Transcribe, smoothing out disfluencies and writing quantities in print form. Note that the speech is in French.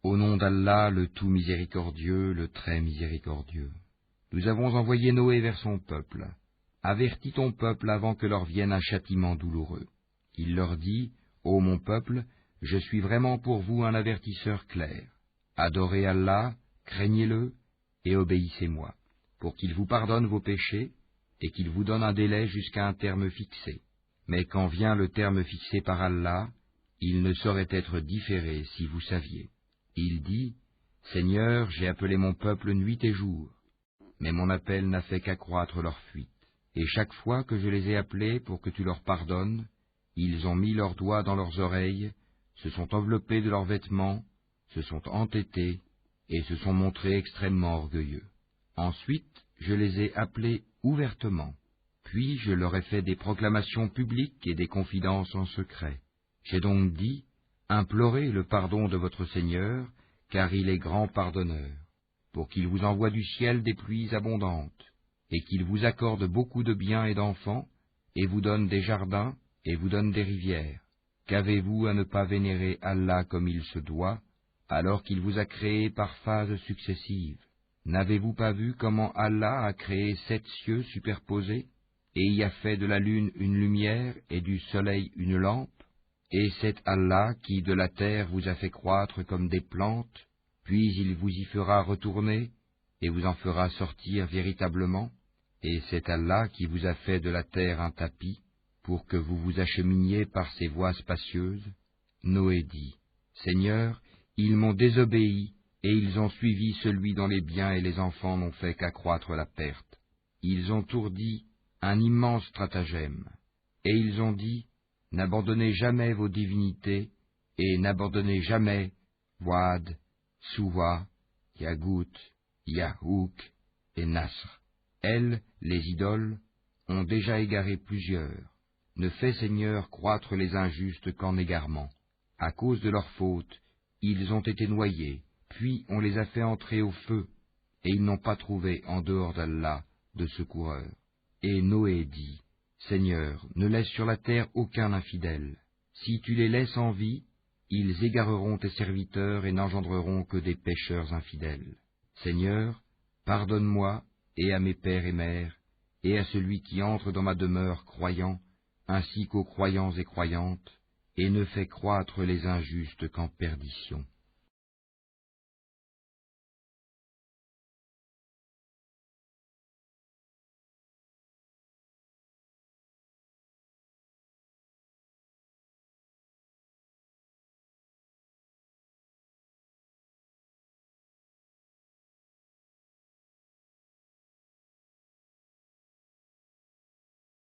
Au nom d'Allah, le tout miséricordieux, le très miséricordieux. Nous avons envoyé Noé vers son peuple. Avertis ton peuple avant que leur vienne un châtiment douloureux. Il leur dit, ô mon peuple, je suis vraiment pour vous un avertisseur clair. Adorez Allah, craignez-le, et obéissez-moi, pour qu'il vous pardonne vos péchés, et qu'il vous donne un délai jusqu'à un terme fixé. Mais quand vient le terme fixé par Allah, il ne saurait être différé si vous saviez. Il dit, Seigneur, j'ai appelé mon peuple nuit et jour, mais mon appel n'a fait qu'accroître leur fuite. Et chaque fois que je les ai appelés pour que tu leur pardonnes, ils ont mis leurs doigts dans leurs oreilles, se sont enveloppés de leurs vêtements, se sont entêtés et se sont montrés extrêmement orgueilleux. Ensuite, je les ai appelés ouvertement, puis je leur ai fait des proclamations publiques et des confidences en secret. J'ai donc dit, implorez le pardon de votre Seigneur, car il est grand pardonneur, pour qu'il vous envoie du ciel des pluies abondantes, et qu'il vous accorde beaucoup de biens et d'enfants, et vous donne des jardins, et vous donne des rivières. Qu'avez-vous à ne pas vénérer Allah comme il se doit, alors qu'il vous a créé par phases successives? N'avez-vous pas vu comment Allah a créé 7 cieux superposés, et y a fait de la lune une lumière et du soleil une lampe? Et c'est Allah qui de la terre vous a fait croître comme des plantes, puis il vous y fera retourner, et vous en fera sortir véritablement. Et c'est Allah qui vous a fait de la terre un tapis, pour que vous vous acheminiez par ces voies spacieuses. Noé dit, Seigneur, ils m'ont désobéi, et ils ont suivi celui dont les biens et les enfants n'ont fait qu'accroître la perte. Ils ont ourdi un immense stratagème, et ils ont dit, n'abandonnez jamais vos divinités, et n'abandonnez jamais Wad, Suwa, Yagout, Yahouk et Nasr. Elles, les idoles, ont déjà égaré plusieurs. Ne fais, Seigneur, croître les injustes qu'en égarement. À cause de leur faute, ils ont été noyés, puis on les a fait entrer au feu, et ils n'ont pas trouvé en dehors d'Allah de secoureur. Et Noé dit, Seigneur, ne laisse sur la terre aucun infidèle. Si tu les laisses en vie, ils égareront tes serviteurs et n'engendreront que des pécheurs infidèles. Seigneur, pardonne-moi, et à mes pères et mères, et à celui qui entre dans ma demeure croyant, ainsi qu'aux croyants et croyantes, et ne fais croître les injustes qu'en perdition.